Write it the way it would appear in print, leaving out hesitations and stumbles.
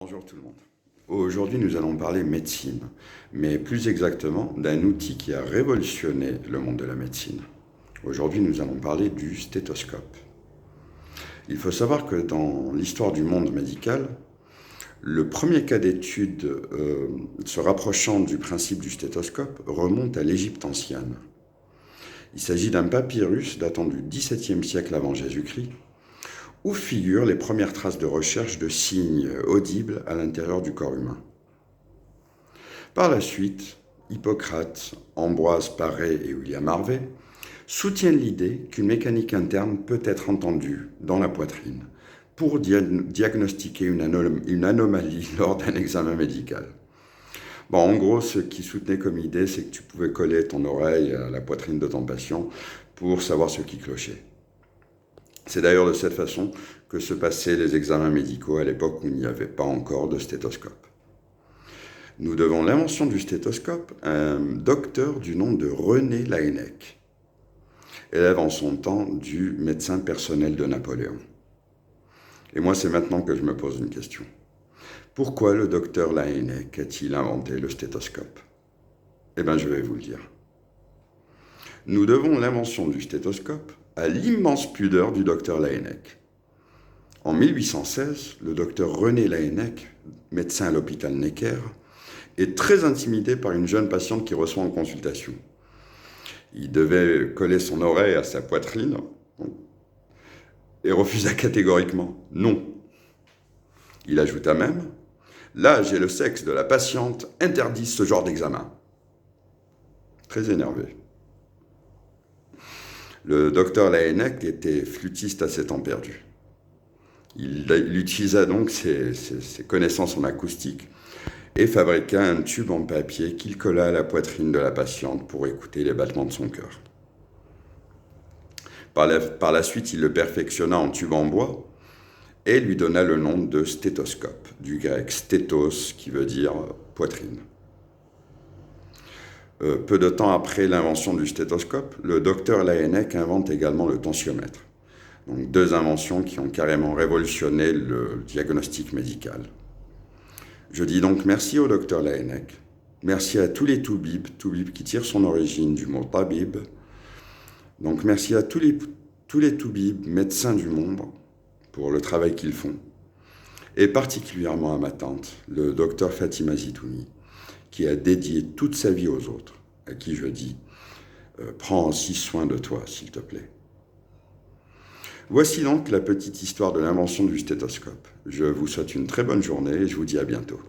Bonjour tout le monde. Aujourd'hui, nous allons parler médecine, mais plus exactement d'un outil qui a révolutionné le monde de la médecine. Aujourd'hui, nous allons parler du stéthoscope. Il faut savoir que dans l'histoire du monde médical, le premier cas d'étude se rapprochant du principe du stéthoscope remonte à l'Égypte ancienne. Il s'agit d'un papyrus datant du XVIIe siècle avant Jésus-Christ, où figurent les premières traces de recherche de signes audibles à l'intérieur du corps humain. Par la suite, Hippocrate, Ambroise Paré et William Harvey soutiennent l'idée qu'une mécanique interne peut être entendue dans la poitrine pour diagnostiquer une anomalie lors d'un examen médical. Bon, en gros, ce qu'ils soutenaient comme idée, c'est que tu pouvais coller ton oreille à la poitrine de ton patient pour savoir ce qui clochait. C'est d'ailleurs de cette façon que se passaient les examens médicaux à l'époque où il n'y avait pas encore de stéthoscope. Nous devons l'invention du stéthoscope à un docteur du nom de René Laennec, élève en son temps du médecin personnel de Napoléon. Et moi, c'est maintenant que je me pose une question. Pourquoi le docteur Laennec a-t-il inventé le stéthoscope? Eh bien, je vais vous le dire. Nous devons l'invention du stéthoscope à l'immense pudeur du docteur Laennec. En 1816, le docteur René Laennec, médecin à l'hôpital Necker, est très intimidé par une jeune patiente qui reçoit en consultation. Il devait coller son oreille à sa poitrine et refusa catégoriquement « non ». Il ajouta même « l'âge et le sexe de la patiente interdisent ce genre d'examen ». Très énervé. Le docteur Laennec était flûtiste à ses temps perdus. Il utilisa donc ses connaissances en acoustique et fabriqua un tube en papier qu'il colla à la poitrine de la patiente pour écouter les battements de son cœur. Par la suite, il le perfectionna en tube en bois et lui donna le nom de stéthoscope, du grec stéthos qui veut dire poitrine. Peu de temps après l'invention du stéthoscope, le docteur Laennec invente également le tensiomètre. Donc deux inventions qui ont carrément révolutionné le diagnostic médical. Je dis donc merci au docteur Laennec, merci à tous les toubibs qui tirent son origine du mot tabib. Donc merci à tous les toubibs, médecins du monde, pour le travail qu'ils font. Et particulièrement à ma tante, le docteur Fatima Zitouni, qui a dédié toute sa vie aux autres, à qui je dis « Prends aussi soin de toi, s'il te plaît ». Voici donc la petite histoire de l'invention du stéthoscope. Je vous souhaite une très bonne journée et je vous dis à bientôt.